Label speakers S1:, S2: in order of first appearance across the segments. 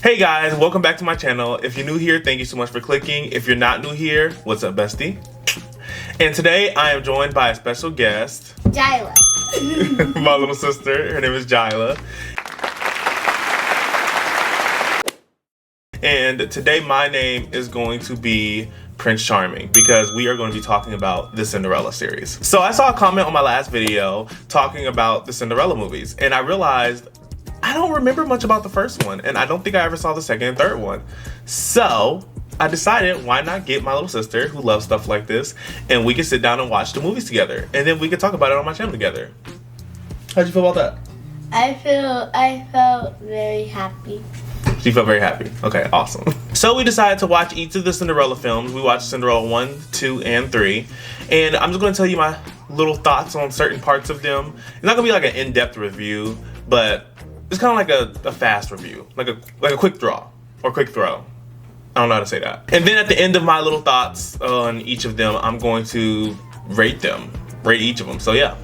S1: Hey guys, welcome back to my channel. If you're new here, thank you so much for clicking. If you're not new here, what's up, bestie? And today I am joined by a special guest,
S2: Jyla.
S1: my little sister. Her name is Jyla. And today my name is going to be Prince Charming because we are going to be talking about the Cinderella series. So I saw a comment on my last video talking about the Cinderella movies, and I realized I don't remember much about the first one, and I don't think I ever saw the second and third one. So I decided, why not get my little sister who loves stuff like this, and we can sit down and watch the movies together, and then we can talk about it on my channel together. How'd you feel about that?
S2: I felt very happy.
S1: She felt very happy. Okay, awesome. So we decided to watch each of the Cinderella films. We watched Cinderella 1, 2, and 3. And I'm just going to tell you my little thoughts on certain parts of them. It's not going to be like an in-depth review, but it's kind of like a fast review. Like a quick draw or quick throw. I don't know how to say that. And then at the end of my little thoughts on each of them, I'm going to rate them. Rate each of them. So yeah.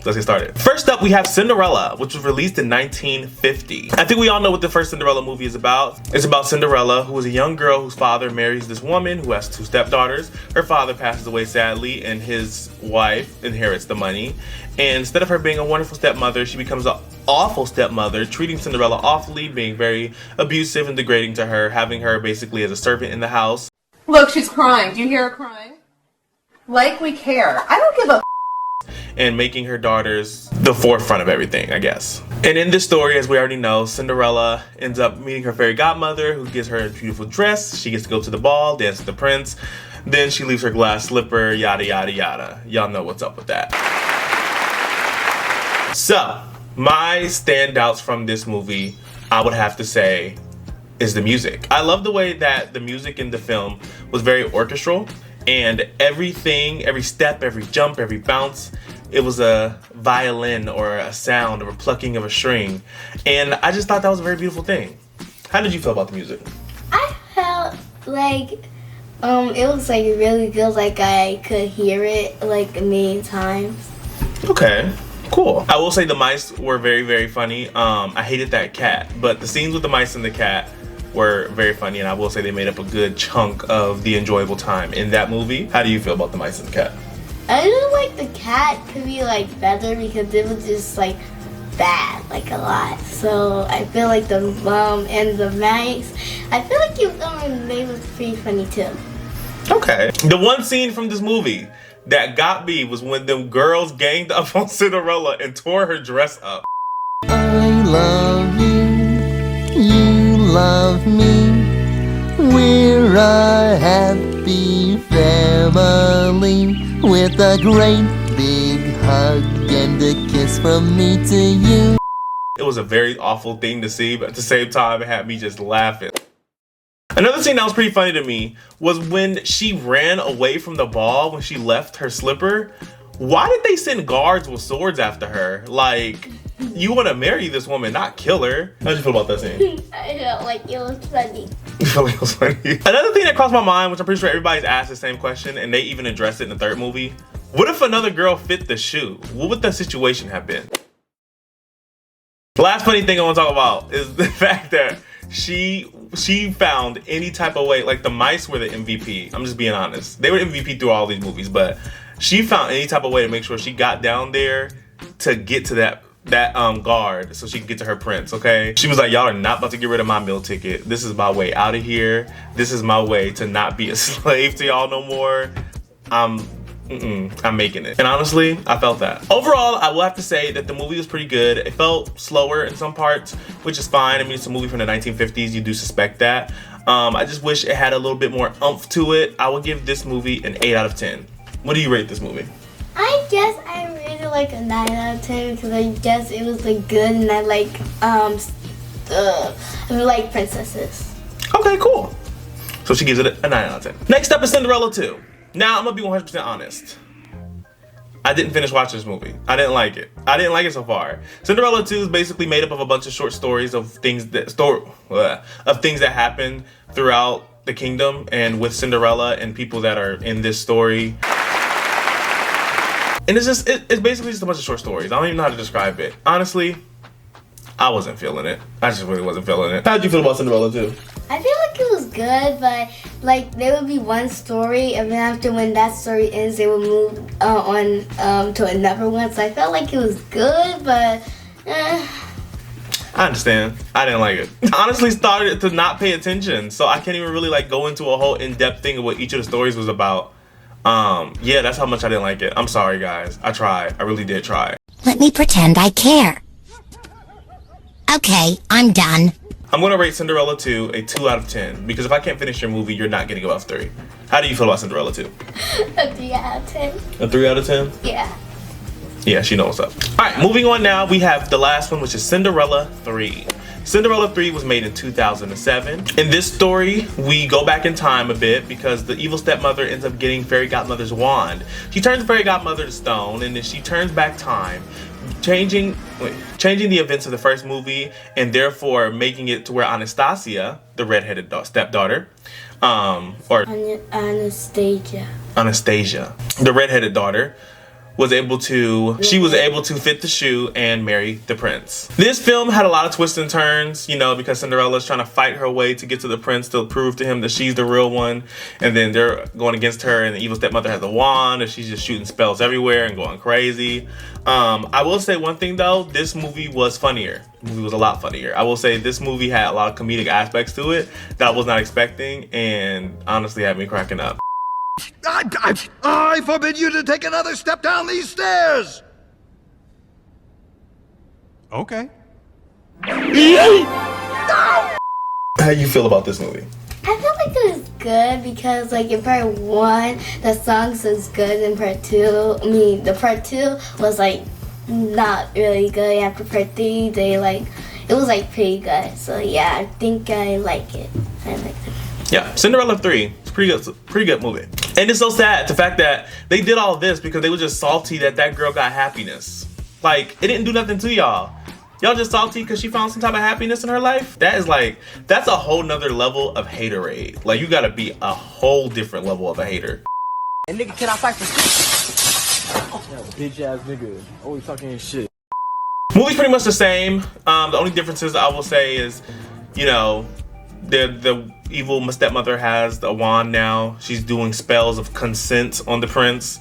S1: Let's get started. First up, we have Cinderella, which was released in 1950. I think we all know what the first Cinderella movie is about. It's about Cinderella, who is a young girl whose father marries this woman who has two stepdaughters. Her father passes away sadly, and his wife inherits the money. And instead of her being a wonderful stepmother, she becomes an awful stepmother, treating Cinderella awfully, being very abusive and degrading to her, having her basically as a servant in the house.
S3: Look, she's crying. Do you hear her crying? Like we care. I don't give a
S1: and making her daughters the forefront of everything, I guess. And in this story, as we already know, Cinderella ends up meeting her fairy godmother, who gives her a beautiful dress. She gets to go to the ball, dance with the prince. Then she leaves her glass slipper, yada, yada, yada. Y'all know what's up with that. So, my standouts from this movie, I would have to say, is the music. I love the way that the music in the film was very orchestral. And everything, every step, every jump, every bounce, it was a violin or a sound or a plucking of a string. And I just thought that was a very beautiful thing. How did you feel about the music?
S2: I felt like it was like really good. Like I could hear it like a million times.
S1: Okay, cool. I will say the mice were very, very funny. I hated that cat, but the scenes with the mice and the cat were very funny, and I will say they made up a good chunk of the enjoyable time in that movie. How do you feel about the mice and the cat?
S2: I feel like the cat could be like better because it was just like bad, like a lot. So I feel like the mom and the mice, I feel like they were pretty funny too.
S1: Okay. The one scene from this movie that got me was when them girls ganged up on Cinderella and tore her dress up.
S4: I love you, you love me. We're a happy family with a great big hug and a kiss from me to you.
S1: It was a very awful thing to see, but at the same time, it had me just laughing. Another scene that was pretty funny to me was when she ran away from the ball when she left her slipper. Why did they send guards with swords after her? Like, you want to marry this woman, not kill her. How'd you feel about that scene?
S2: I felt like it was funny.
S1: You feel like it was funny? Another thing that crossed my mind, which I'm pretty sure everybody's asked the same question, and they even addressed it in the third movie. What if another girl fit the shoe? What would the situation have been? The last funny thing I want to talk about is the fact that she found any type of way, like the mice were the MVP. I'm just being honest. They were MVP through all these movies, but she found any type of way to make sure she got down there to get to that guard so she could get to her prince, okay? She was like, y'all are not about to get rid of my meal ticket. This is my way out of here. This is my way to not be a slave to y'all no more. I'm making it. And honestly, I felt that. Overall, I will have to say that the movie was pretty good. It felt slower in some parts, which is fine. I mean, it's a movie from the 1950s. You do suspect that. I just wish it had a little bit more oomph to it. I would give this movie an 8 out of 10. What do you rate this movie?
S2: I guess I rated like a 9 out of 10 because I guess it was like good and I like princesses.
S1: Okay, cool. So she gives it a 9 out of 10. Next up is Cinderella 2. Now, I'm gonna be 100% honest. I didn't finish watching this movie. I didn't like it. I didn't like it so far. Cinderella 2 is basically made up of a bunch of short stories of things that happen throughout the kingdom and with Cinderella and people that are in this story. And it's basically just a bunch of short stories. I don't even know how to describe it. Honestly, I wasn't feeling it. I just really wasn't feeling it. How'd you feel about Cinderella too?
S2: I feel like it was good, but like there would be one story, and then after when that story ends, they would move on to another one. So I felt like it was good, but.
S1: I understand. I didn't like it. I honestly started to not pay attention, so I can't even really like go into a whole in-depth thing of what each of the stories was about. Yeah, that's how much I didn't like it. I'm sorry, guys. I tried. I really did try.
S5: Let me pretend I care. Okay, I'm done.
S1: I'm gonna rate Cinderella 2 a 2 out of 10 because if I can't finish your movie, you're not getting above 3. How do you feel about Cinderella 2?
S2: A 3 out of 10.
S1: A 3 out of 10?
S2: Yeah.
S1: Yeah, she knows what's up. All right, moving on now, we have the last one, which is Cinderella 3. Cinderella 3 was made in 2007. In this story, we go back in time a bit because the evil stepmother ends up getting Fairy Godmother's wand. She turns Fairy Godmother to stone, and then she turns back time, changing the events of the first movie, and therefore making it to where Anastasia, the redheaded stepdaughter,
S2: Anastasia,
S1: the redheaded daughter, was able to fit the shoe and marry the prince. This film had a lot of twists and turns, you know, because Cinderella's trying to fight her way to get to the prince to prove to him that she's the real one, and then they're going against her, and the evil stepmother has a wand, and she's just shooting spells everywhere and going crazy. I will say one thing though, this movie was funnier. The movie was a lot funnier. I will say this movie had a lot of comedic aspects to it that I was not expecting, and honestly had me cracking up.
S6: I forbid you to take another step down these stairs! Okay.
S1: How you feel about this movie?
S2: I feel like it was good because like in part 1, the songs was good, and the part 2 was like not really good. After part 3, it was like pretty good. So yeah, I think I like it. I like it.
S1: Yeah, Cinderella 3, it's pretty good movie. And it's so sad, the fact that they did all this because they were just salty that girl got happiness. Like, it didn't do nothing to y'all. Y'all just salty because she found some type of happiness in her life? That's a whole nother level of haterade. Like, you gotta be a whole different level of a hater.
S7: And nigga, can I fight for bitch ass nigga, always talking his shit.
S1: Movie's pretty much the same. The only differences I will say is, you know, the evil stepmother has a wand now. She's doing spells of consent on the prince.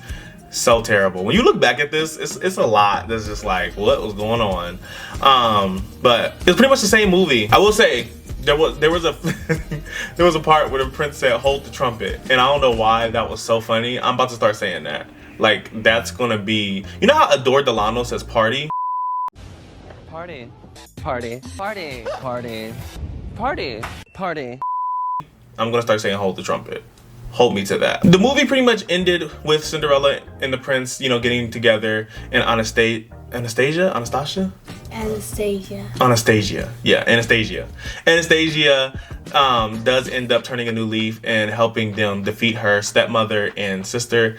S1: So terrible. When you look back at this, it's a lot that's just like, what was going on? But it's pretty much the same movie. I will say there was a there was a part where the prince said, "Hold the trumpet," and I don't know why that was so funny. I'm about to start saying that. Like, that's gonna be, you know how Adore Delano says party?
S7: Party, party, party, party, party, party.
S1: I'm gonna start saying hold the trumpet. Hold me to that. The movie pretty much ended with Cinderella and the prince, you know, getting together, and Anastasia. Yeah, Anastasia. Anastasia does end up turning a new leaf and helping them defeat her stepmother and sister.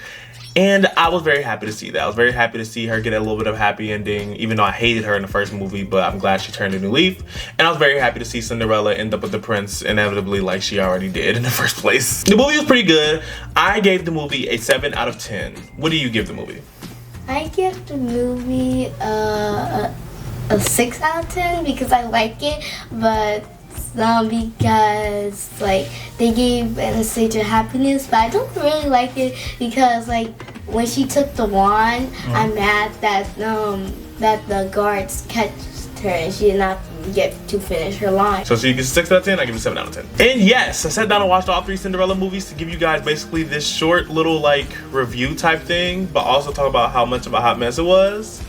S1: And I was very happy to see that. I was very happy to see her get a little bit of a happy ending, even though I hated her in the first movie, but I'm glad she turned a new leaf. And I was very happy to see Cinderella end up with the prince, inevitably, like she already did in the first place. The movie was pretty good. I gave the movie a 7 out of 10. What do you give the movie?
S2: I give the movie a 6 out of 10 because I like it, but because like they gave Anastasia happiness, but I don't really like it because like when she took the wand, I'm mad that the guards catched her and she did not get to finish her line.
S1: So you give 6 out of 10, I give it 7 out of 10. And yes, I sat down and watched all 3 Cinderella movies to give you guys basically this short little like review type thing, but also talk about how much of a hot mess it was.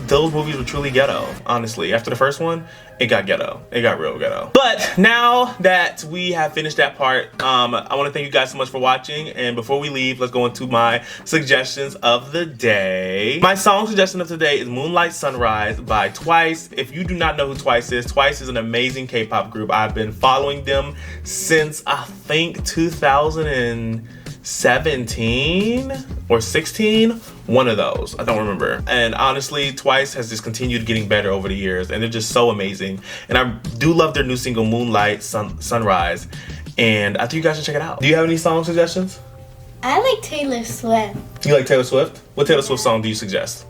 S1: Those movies were truly ghetto, honestly. After the first one, it got ghetto. It got real ghetto. But now that we have finished that part, I want to thank you guys so much for watching. And before we leave, let's go into my suggestions of the day. My song suggestion of today is Moonlight Sunrise by Twice. If you do not know who Twice is an amazing K-pop group. I've been following them since I think 2017 or 16. One of those, I don't remember. And honestly, Twice has just continued getting better over the years, and they're just so amazing. And I do love their new single, Moonlight Sunrise, and I think you guys should check it out. Do you have any song suggestions?
S2: I like Taylor Swift.
S1: You like Taylor Swift? What Taylor Swift song do you suggest?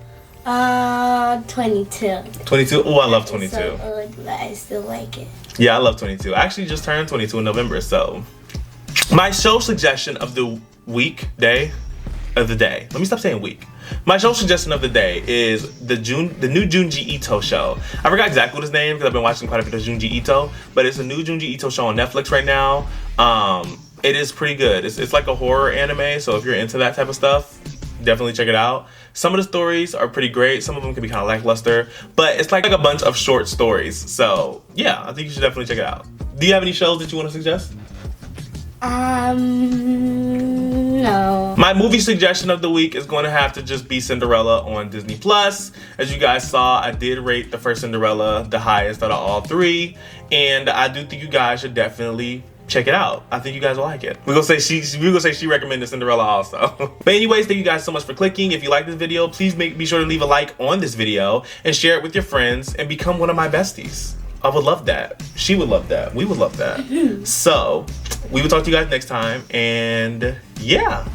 S2: 22.
S1: 22? Oh, I love 22.
S2: It's so old, but I still like it.
S1: Yeah, I love 22. I actually just turned 22 in November, so. My show suggestion of the day. Let me stop saying week. My show suggestion of the day is the new Junji Ito show. I forgot exactly what his name because I've been watching quite a bit of Junji Ito, but it's a new Junji Ito show on Netflix right now. It is pretty good. It's like a horror anime, so if you're into that type of stuff, definitely check it out. Some of the stories are pretty great. Some of them can be kind of lackluster, but it's like a bunch of short stories. So yeah, I think you should definitely check it out. Do you have any shows that you want to suggest?
S2: No.
S1: My movie suggestion of the week is going to have to just be Cinderella on Disney Plus. As you guys saw, I did rate the first Cinderella the highest out of all three, and I do think you guys should definitely check it out. I think you guys will like it. We're gonna say she recommended Cinderella also. But anyways, thank you guys so much for clicking. If you like this video, please be sure to leave a like on this video and share it with your friends and become one of my besties. I would love that. She would love that. We would love that. So, we will talk to you guys next time, and yeah.